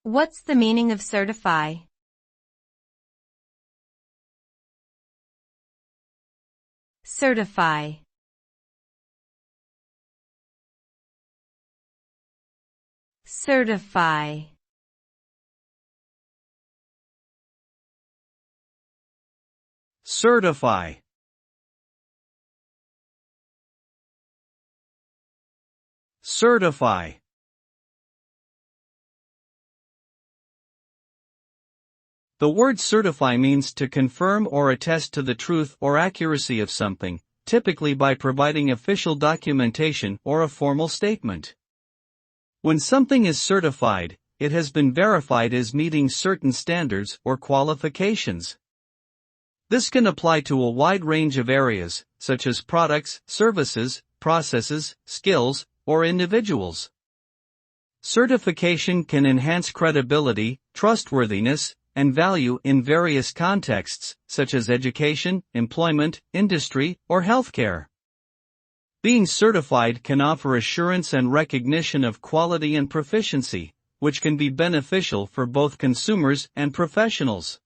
What's the meaning of certify? Certify. Certify. Certify. Certify. The word certify means to confirm or attest to the truth or accuracy of something, typically by providing official documentation or a formal statement. When something is certified, it has been verified as meeting certain standards or qualifications. This can apply to a wide range of areas, such as products, services, processes, skills, or individuals. Certification can enhance credibility, trustworthiness, and value in various contexts, such as education, employment, industry, or healthcare. Being certified can offer assurance and recognition of quality and proficiency, which can be beneficial for both consumers and professionals.